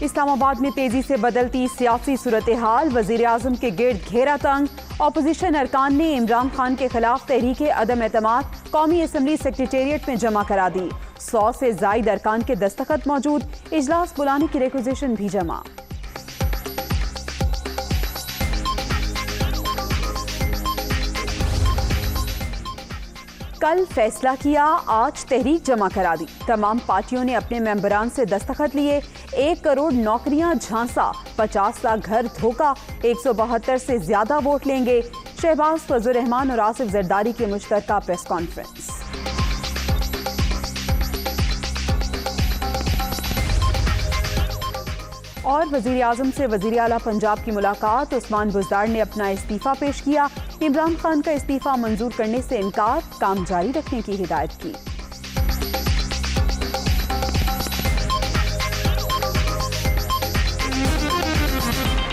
इस्लामाबाद में तेजी से बदलती सियासी सूरत हाल, वजीर आजम के गिर्द घेरा तंग। अपोजिशन अरकान ने इमरान खान के खिलाफ तहरीके अदम एतमाद कौमी असम्बली सेक्रेटेरिएट में जमा करा दी। 100 से जायद अरकान के दस्तखत मौजूद, इजलास बुलाने की रिक्विजिशन भी जमा। कल फैसला किया, आज तहरीक जमा करा दी। तमाम पार्टियों ने अपने मेंबरान से दस्तखत लिए। 1 करोड़ नौकरियां झांसा, 50 लाख घर धोखा, 172 से ज्यादा वोट लेंगे। शहबाज, फजल रहमान और आसिफ जरदारी की मुश्तरका प्रेस कॉन्फ्रेंस। और वजीर आजम से वजीर आला पंजाब की मुलाकात, उस्मान बुज़दार ने अपना इस्तीफा पेश किया। इमरान खान का इस्तीफा मंजूर करने से इनकार, काम जारी रखने की हिदायत की।